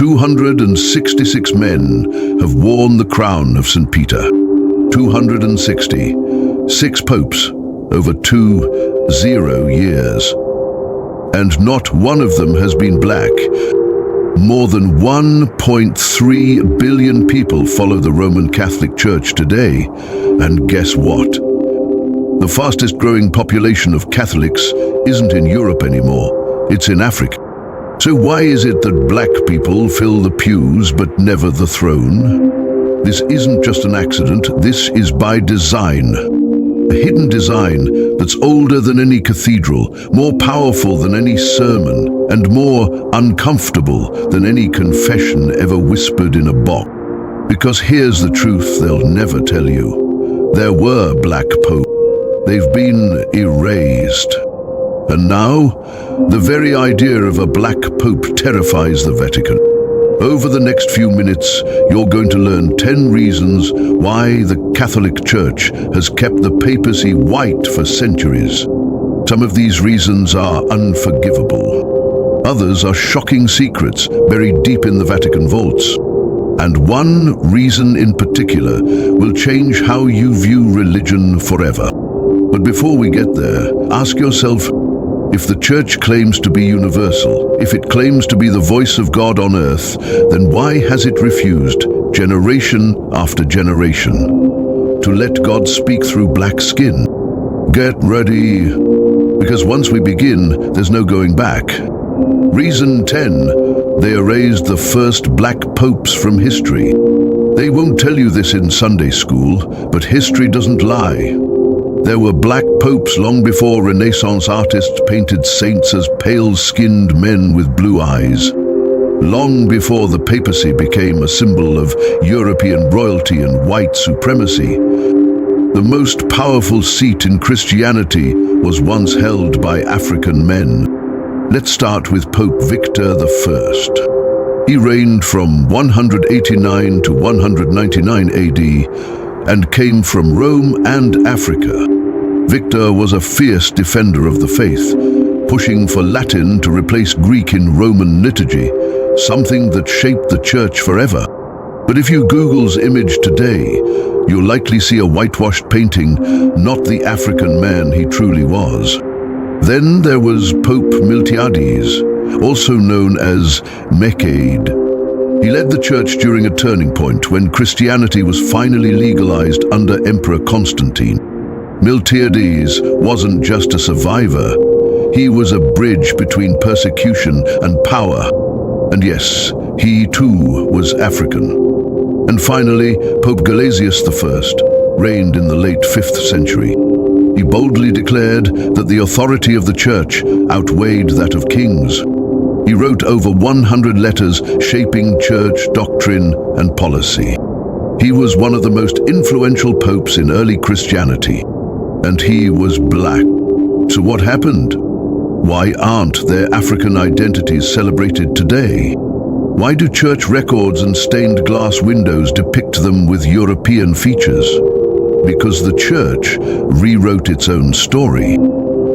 266 men have worn the crown of St. Peter. 260. 6 popes over 20 years. And not one of them has been black. More than 1.3 billion people follow the Roman Catholic Church today. And guess what? The fastest growing population of Catholics isn't in Europe anymore, it's in Africa. So why is it that black people fill the pews but never the throne? This isn't just an accident, this is by design. A hidden design that's older than any cathedral, more powerful than any sermon, and more uncomfortable than any confession ever whispered in a box. Because here's the truth they'll never tell you. There were black popes. They've been erased. And now, the very idea of a black pope terrifies the Vatican. Over the next few minutes, you're going to learn 10 reasons why the Catholic Church has kept the papacy white for centuries. Some of these reasons are unforgivable. Others are shocking secrets buried deep in the Vatican vaults. And one reason in particular will change how you view religion forever. But before we get there, ask yourself, if the Church claims to be universal, if it claims to be the voice of God on earth, then why has it refused, generation after generation, to let God speak through black skin? Get ready, because once we begin, there's no going back. Reason 10, they erased the first black popes from history. They won't tell you this in Sunday school, but history doesn't lie. There were black popes long before Renaissance artists painted saints as pale-skinned men with blue eyes. Long before the papacy became a symbol of European royalty and white supremacy. The most powerful seat in Christianity was once held by African men. Let's start with Pope Victor I. He reigned from 189 to 199 AD and came from Rome and Africa. Victor was a fierce defender of the faith, pushing for Latin to replace Greek in Roman liturgy, something that shaped the Church forever. But if you Google's image today, you'll likely see a whitewashed painting, not the African man he truly was. Then there was Pope Miltiades, also known as Mechade. He led the Church during a turning point when Christianity was finally legalized under Emperor Constantine. Miltiades wasn't just a survivor, he was a bridge between persecution and power. And yes, he too was African. And finally, Pope Gelasius I reigned in the late 5th century. He boldly declared that the authority of the Church outweighed that of kings. He wrote over 100 letters shaping church doctrine and policy. He was one of the most influential popes in early Christianity. And he was black. So what happened? Why aren't their African identities celebrated today? Why do church records and stained glass windows depict them with European features? Because the Church rewrote its own story.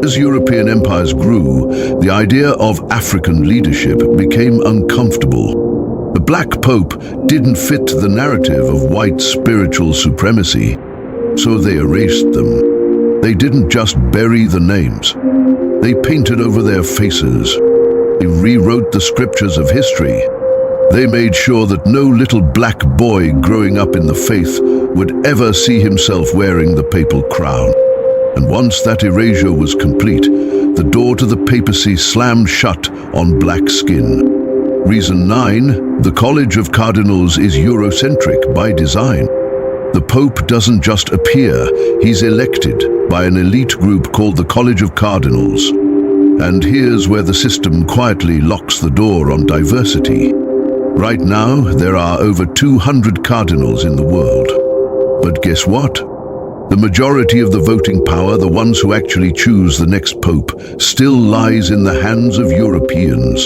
As European empires grew, the idea of African leadership became uncomfortable. The Black Pope didn't fit the narrative of white spiritual supremacy, so they erased them. They didn't just bury the names. They painted over their faces. They rewrote the scriptures of history. They made sure that no little black boy growing up in the faith would ever see himself wearing the papal crown. And once that erasure was complete, the door to the papacy slammed shut on black skin. Reason 9, the College of Cardinals is Eurocentric by design. The Pope doesn't just appear, he's elected by an elite group called the College of Cardinals. And here's where the system quietly locks the door on diversity. Right now, there are over 200 cardinals in the world. But guess what? The majority of the voting power, the ones who actually choose the next pope, still lies in the hands of Europeans.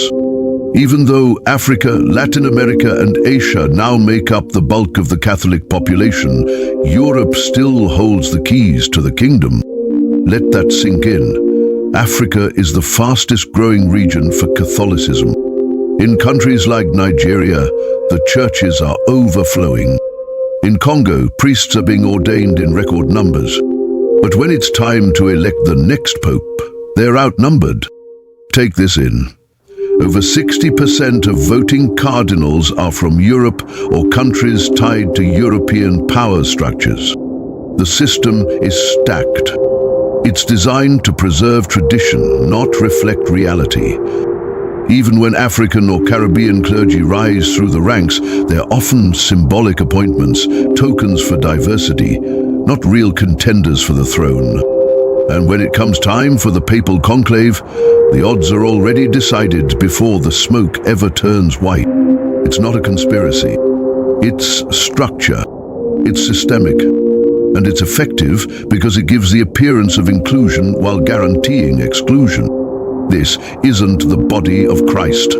Even though Africa, Latin America, and Asia now make up the bulk of the Catholic population, Europe still holds the keys to the kingdom. Let that sink in. Africa is the fastest growing region for Catholicism. In countries like Nigeria, the churches are overflowing. In Congo, priests are being ordained in record numbers. But when it's time to elect the next pope, they're outnumbered. Take this in. Over 60% of voting cardinals are from Europe or countries tied to European power structures. The system is stacked. It's designed to preserve tradition, not reflect reality. Even when African or Caribbean clergy rise through the ranks, they're often symbolic appointments, tokens for diversity, not real contenders for the throne. And when it comes time for the papal conclave, the odds are already decided before the smoke ever turns white. It's not a conspiracy. It's structure. It's systemic. And it's effective because it gives the appearance of inclusion while guaranteeing exclusion. This isn't the body of Christ.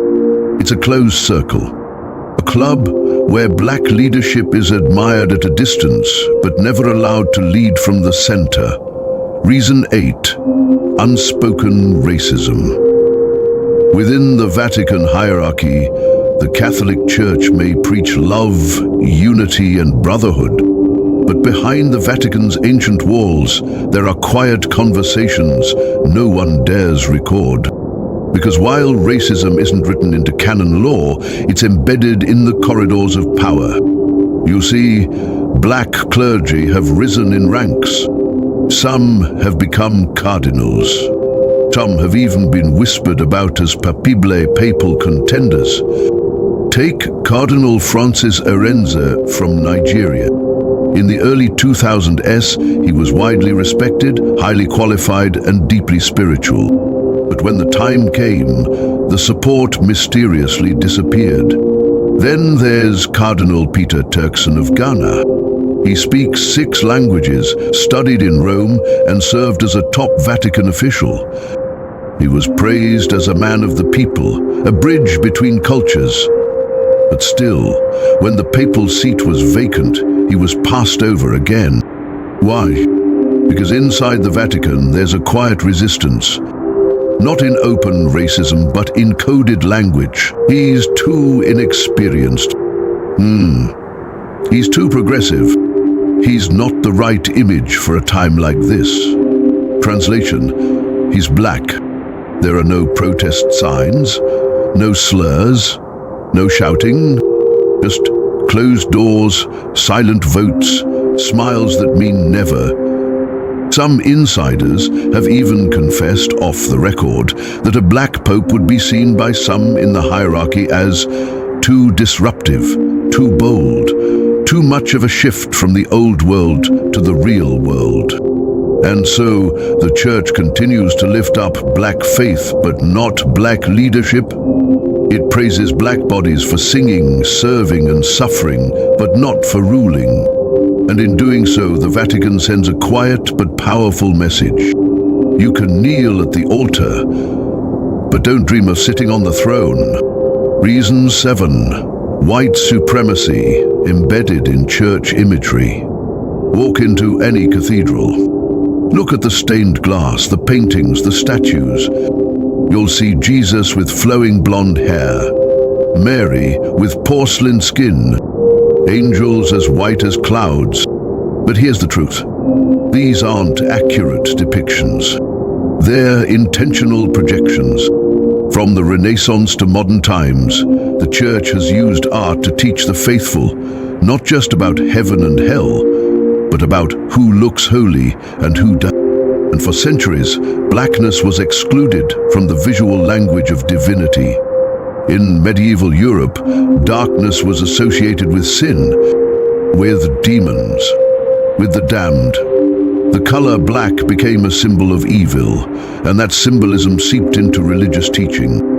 It's a closed circle. A club where black leadership is admired at a distance, but never allowed to lead from the center. Reason 8. Unspoken racism. Within the Vatican hierarchy, the Catholic Church may preach love, unity, and brotherhood. But behind the Vatican's ancient walls, there are quiet conversations no one dares record. Because while racism isn't written into canon law, it's embedded in the corridors of power. You see, black clergy have risen in ranks. Some have become cardinals. Some have even been whispered about as papable papal contenders. Take Cardinal Francis Arenze from Nigeria. In the early 2000s, he was widely respected, highly qualified, and deeply spiritual. But when the time came, the support mysteriously disappeared. Then there's Cardinal Peter Turkson of Ghana. He speaks 6 languages, studied in Rome, and served as a top Vatican official. He was praised as a man of the people, a bridge between cultures. But still, when the papal seat was vacant, he was passed over again. Why? Because inside the Vatican, there's a quiet resistance. Not in open racism, but in coded language. He's too inexperienced. He's too progressive. He's not the right image for a time like this. Translation: he's black. There are no protest signs, no slurs, no shouting, just closed doors, silent votes, smiles that mean never. Some insiders have even confessed off the record that a black pope would be seen by some in the hierarchy as too disruptive, too bold, too much of a shift from the old world to the real world. And so the church continues to lift up black faith, but not black leadership. It praises black bodies for singing, serving, and suffering, but not for ruling. And in doing so, the Vatican sends a quiet but powerful message. You can kneel at the altar, but don't dream of sitting on the throne. Reason 7. White supremacy embedded in church imagery. Walk into any cathedral. Look at the stained glass, the paintings, the statues. You'll see Jesus with flowing blonde hair, Mary with porcelain skin, angels as white as clouds. But here's the truth. These aren't accurate depictions. They're intentional projections. From the Renaissance to modern times, the Church has used art to teach the faithful, not just about heaven and hell, but about who looks holy and who doesn't. And for centuries, blackness was excluded from the visual language of divinity. In medieval Europe, darkness was associated with sin, with demons, with the damned. The color black became a symbol of evil, and that symbolism seeped into religious teaching.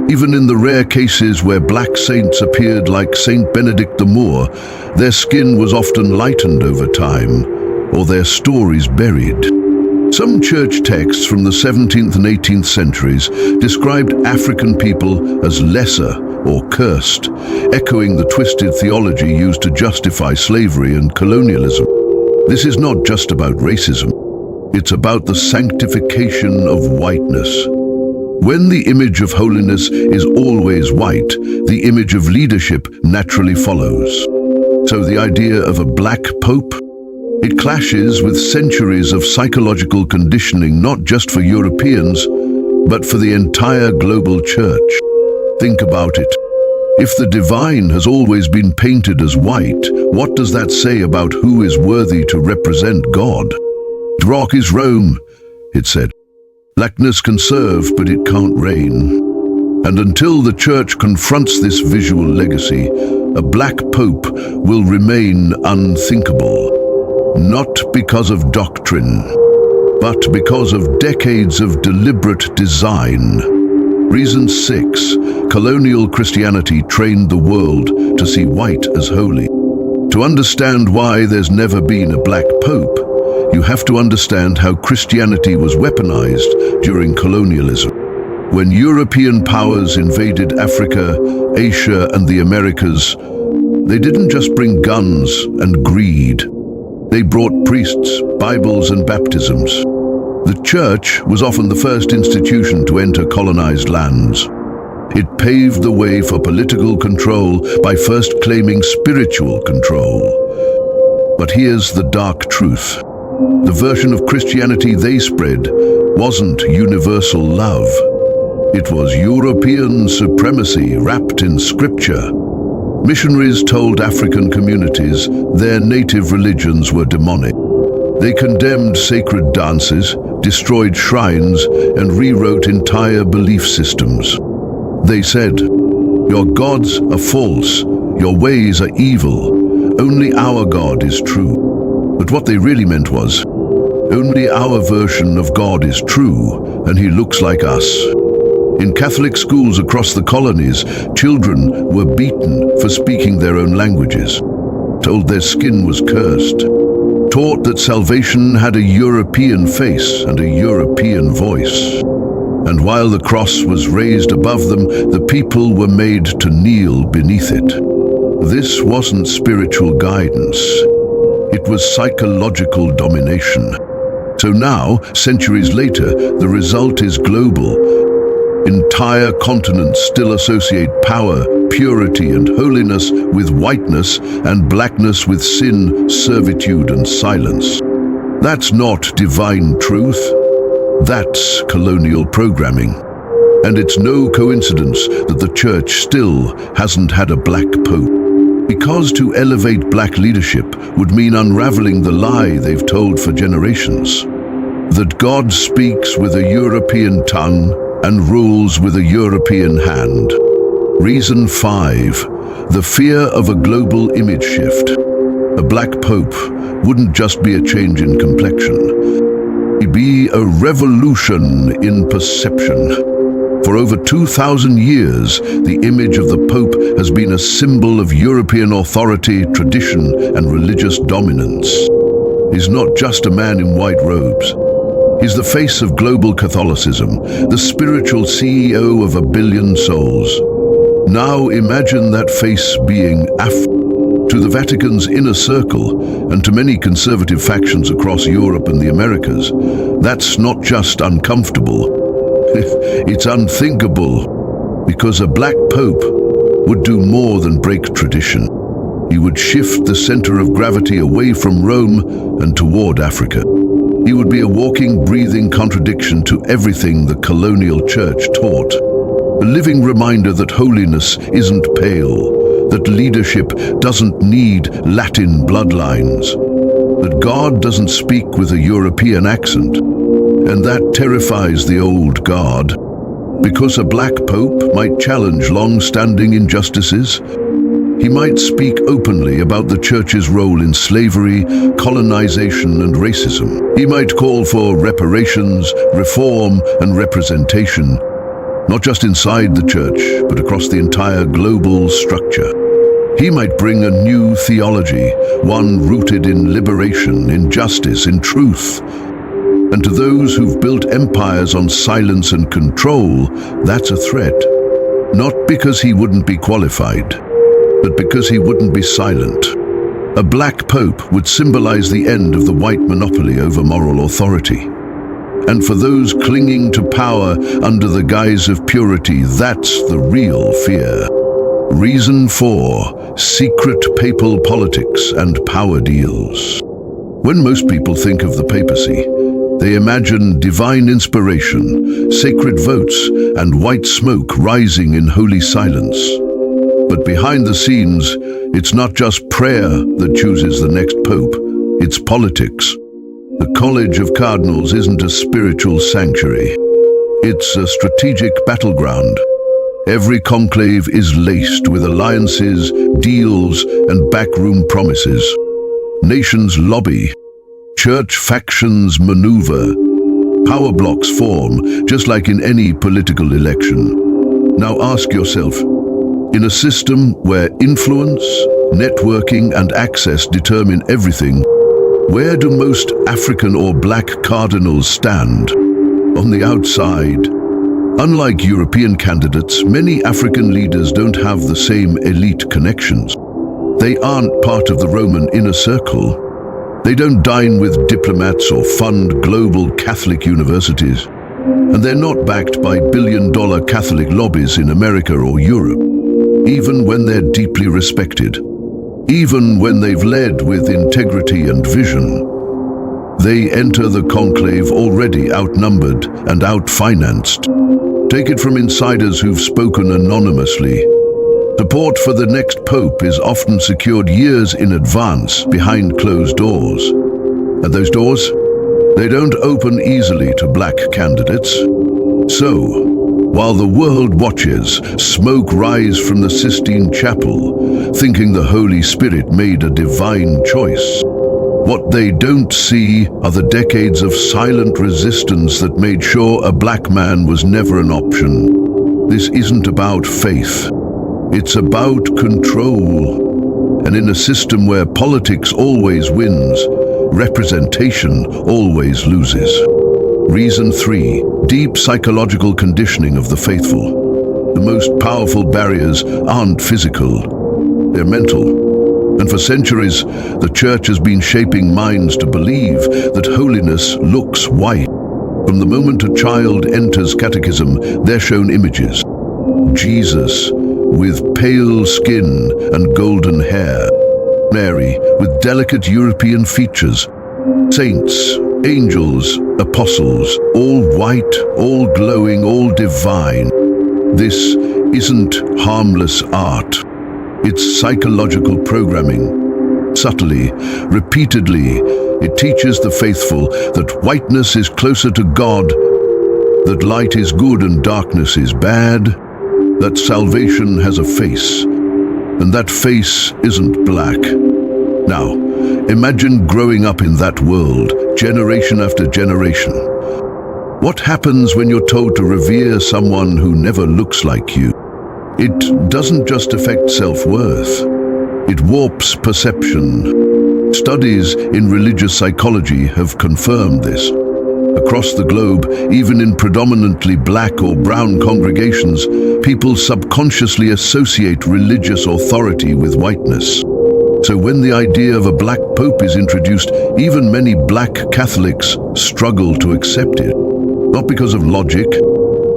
Even in the rare cases where black saints appeared like Saint Benedict the Moor, their skin was often lightened over time, or their stories buried. Some church texts from the 17th and 18th centuries described African people as lesser or cursed, echoing the twisted theology used to justify slavery and colonialism. This is not just about racism. It's about the sanctification of whiteness. When the image of holiness is always white, the image of leadership naturally follows. So the idea of a black pope? It clashes with centuries of psychological conditioning, not just for Europeans, but for the entire global church. Think about it. If the divine has always been painted as white, what does that say about who is worthy to represent God? "Rock is Rome," it said. "Blackness can serve, but it can't reign." And until the church confronts this visual legacy, a black pope will remain unthinkable. Not because of doctrine, but because of decades of deliberate design. Reason 6. Colonial Christianity trained the world to see white as holy. To understand why there's never been a black pope, you have to understand how Christianity was weaponized during colonialism. When European powers invaded Africa, Asia, and the Americas, they didn't just bring guns and greed. They brought priests, Bibles, and baptisms. The church was often the first institution to enter colonized lands. It paved the way for political control by first claiming spiritual control. But here's the dark truth. The version of Christianity they spread wasn't universal love. It was European supremacy wrapped in scripture. Missionaries told African communities their native religions were demonic. They condemned sacred dances, destroyed shrines, and rewrote entire belief systems. They said, "Your gods are false, your ways are evil, only our God is true." But what they really meant was, only our version of God is true, and he looks like us. In Catholic schools across the colonies, children were beaten for speaking their own languages, told their skin was cursed, taught that salvation had a European face and a European voice. And while the cross was raised above them, the people were made to kneel beneath it. This wasn't spiritual guidance. It was psychological domination. So now, centuries later, the result is global. Entire continents still associate power, purity, and holiness with whiteness, and blackness with sin, servitude, and silence. That's not divine truth. That's colonial programming. And it's no coincidence that the church still hasn't had a black pope. Because to elevate black leadership would mean unraveling the lie they've told for generations. That God speaks with a European tongue and rules with a European hand. Reason 5. The fear of a global image shift. A black pope wouldn't just be a change in complexion. It'd be a revolution in perception. For over 2,000 years, the image of the Pope has been a symbol of European authority, tradition, and religious dominance. He's not just a man in white robes. He's the face of global Catholicism, the spiritual CEO of 1 billion souls. Now imagine that face being to the Vatican's inner circle and to many conservative factions across Europe and the Americas. That's not just uncomfortable. It's unthinkable, because a black pope would do more than break tradition. He would shift the center of gravity away from Rome and toward Africa. He would be a walking, breathing contradiction to everything the colonial church taught. A living reminder that holiness isn't pale, that leadership doesn't need Latin bloodlines, that God doesn't speak with a European accent. And that terrifies the old guard, because a black pope might challenge long-standing injustices. He might speak openly about the church's role in slavery, colonization, and racism. He might call for reparations, reform, and representation, not just inside the church, but across the entire global structure. He might bring a new theology, one rooted in liberation, in justice, in truth. And to those who've built empires on silence and control, that's a threat. Not because he wouldn't be qualified, but because he wouldn't be silent. A black pope would symbolize the end of the white monopoly over moral authority. And for those clinging to power under the guise of purity, that's the real fear. Reason 4: secret papal politics and power deals. When most people think of the papacy, they imagine divine inspiration, sacred votes, and white smoke rising in holy silence. But behind the scenes, it's not just prayer that chooses the next pope, it's politics. The College of Cardinals isn't a spiritual sanctuary. It's a strategic battleground. Every conclave is laced with alliances, deals, and backroom promises. Nations lobby. Church factions maneuver. Power blocks form, just like in any political election. Now ask yourself, in a system where influence, networking, and access determine everything, where do most African or black cardinals stand? On the outside. Unlike European candidates, many African leaders don't have the same elite connections. They aren't part of the Roman inner circle. They don't dine with diplomats or fund global Catholic universities. And they're not backed by billion-dollar Catholic lobbies in America or Europe, even when they're deeply respected. Even when they've led with integrity and vision, they enter the conclave already outnumbered and outfinanced. Take it from insiders who've spoken anonymously. Support for the next pope is often secured years in advance behind closed doors. And those doors, they don't open easily to black candidates. So, while the world watches smoke rise from the Sistine Chapel, thinking the Holy Spirit made a divine choice, what they don't see are the decades of silent resistance that made sure a black man was never an option. This isn't about faith. It's about control. And in a system where politics always wins, representation always loses. Reason 3: deep psychological conditioning of the faithful. The most powerful barriers aren't physical, they're mental. And for centuries, the Church has been shaping minds to believe that holiness looks white. From the moment a child enters catechism, they're shown images. Jesus with pale skin and golden hair. Mary with delicate European features. Saints, angels, apostles, all white, all glowing, all divine. This isn't harmless art. It's psychological programming. Subtly, repeatedly, it teaches the faithful that whiteness is closer to God, that light is good and darkness is bad, that salvation has a face, and that face isn't black. Now, imagine growing up in that world, generation after generation. What happens when you're told to revere someone who never looks like you? It doesn't just affect self-worth. It warps perception. Studies in religious psychology have confirmed this. Across the globe, even in predominantly black or brown congregations, people subconsciously associate religious authority with whiteness. So when the idea of a black pope is introduced, even many black Catholics struggle to accept it. Not because of logic,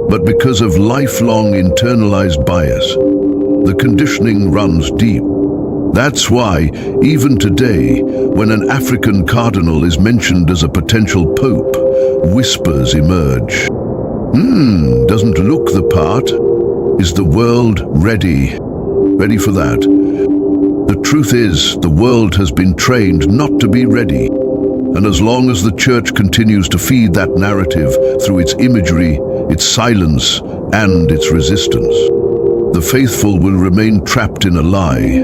but because of lifelong internalized bias. The conditioning runs deep. That's why, even today, when an African cardinal is mentioned as a potential pope, whispers emerge. Doesn't look the part. Is the world ready? Ready for that? The truth is, the world has been trained not to be ready. And as long as the Church continues to feed that narrative through its imagery, its silence, and its resistance, the faithful will remain trapped in a lie.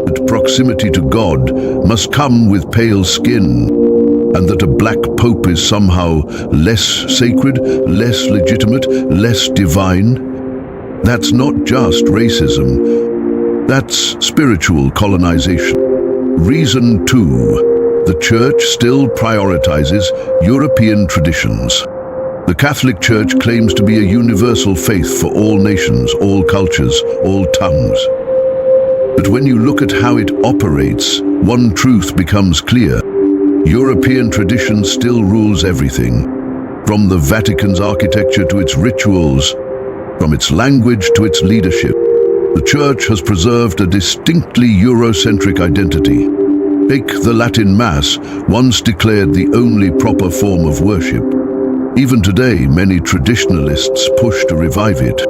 That proximity to God must come with pale skin, and that a black pope is somehow less sacred, less legitimate, less divine. That's not just racism. That's spiritual colonization. Reason 2: the Church still prioritizes European traditions. The Catholic Church claims to be a universal faith for all nations, all cultures, all tongues. But when you look at how it operates, one truth becomes clear. European tradition still rules everything. From the Vatican's architecture to its rituals, from its language to its leadership, the Church has preserved a distinctly Eurocentric identity. Take the Latin Mass, once declared the only proper form of worship. Even today, many traditionalists push to revive it,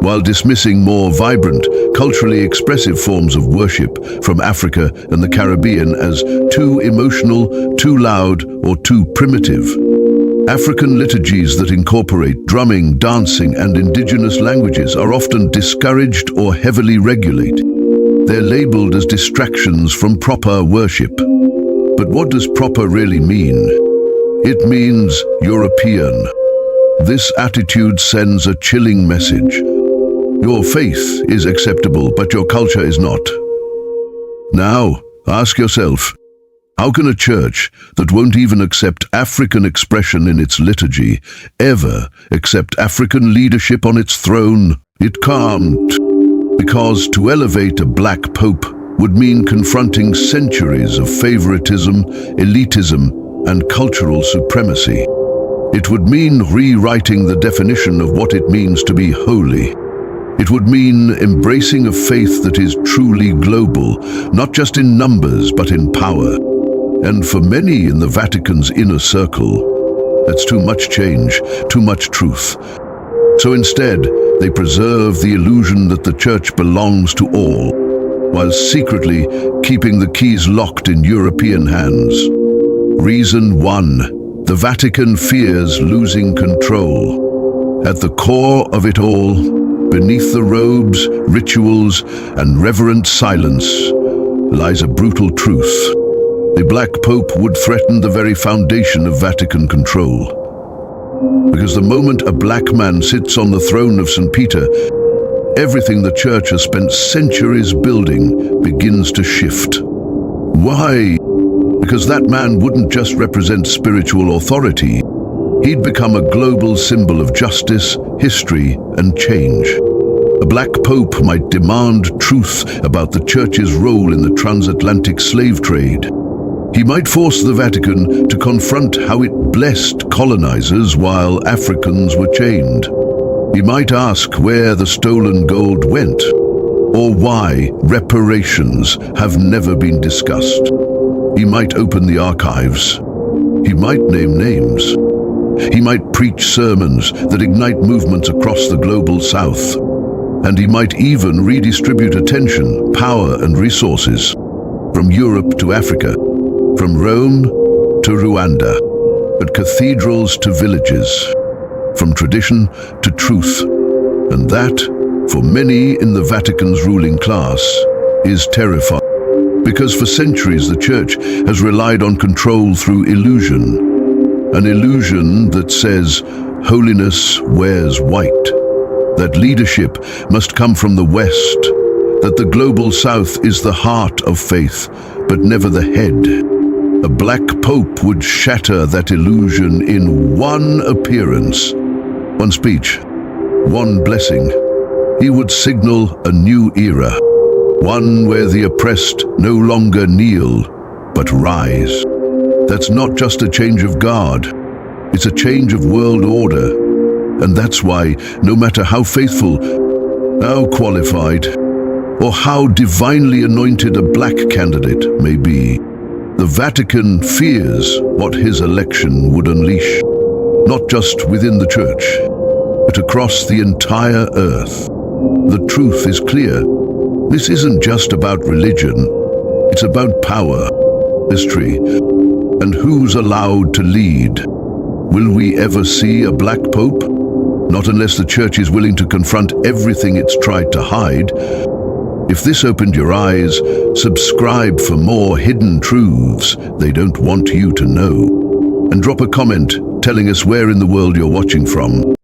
while dismissing more vibrant, culturally expressive forms of worship from Africa and the Caribbean as too emotional, too loud, or too primitive. African liturgies that incorporate drumming, dancing, and indigenous languages are often discouraged or heavily regulated. They're labeled as distractions from proper worship. But what does proper really mean? It means European. This attitude sends a chilling message. Your faith is acceptable, but your culture is not. Now, ask yourself, how can a church that won't even accept African expression in its liturgy ever accept African leadership on its throne? It can't. Because to elevate a black pope would mean confronting centuries of favoritism, elitism, and cultural supremacy. It would mean rewriting the definition of what it means to be holy. It would mean embracing a faith that is truly global, not just in numbers but in power. And for many in the Vatican's inner circle, that's too much change, too much truth. So instead, they preserve the illusion that the Church belongs to all, while secretly keeping the keys locked in European hands. Reason 1. The Vatican fears losing control. At the core of it all, beneath the robes, rituals, and reverent silence, lies a brutal truth. The Black Pope would threaten the very foundation of Vatican control. Because the moment a black man sits on the throne of St. Peter, everything the Church has spent centuries building begins to shift. Why? Because that man wouldn't just represent spiritual authority. He'd become a global symbol of justice, history, and change. A black pope might demand truth about the Church's role in the transatlantic slave trade. He might force the Vatican to confront how it blessed colonizers while Africans were chained. He might ask where the stolen gold went, or why reparations have never been discussed. He might open the archives. He might name names. He might preach sermons that ignite movements across the global South. And he might even redistribute attention, power, and resources from Europe to Africa, from Rome to Rwanda, but cathedrals to villages, from tradition to truth. And that, for many in the Vatican's ruling class, is terrifying. Because for centuries the Church has relied on control through illusion. An illusion that says holiness wears white, that leadership must come from the West, that the global South is the heart of faith, but never the head. A black pope would shatter that illusion in one appearance, one speech, one blessing. He would signal a new era, one where the oppressed no longer kneel, but rise. That's not just a change of guard, it's a change of world order. And that's why, no matter how faithful, how qualified, or how divinely anointed a black candidate may be, the Vatican fears what his election would unleash, not just within the Church, but across the entire earth. The truth is clear. This isn't just about religion. It's about power, history, and who's allowed to lead. Will we ever see a black pope? Not unless the Church is willing to confront everything it's tried to hide. If this opened your eyes, subscribe for more hidden truths they don't want you to know. And drop a comment telling us where in the world you're watching from.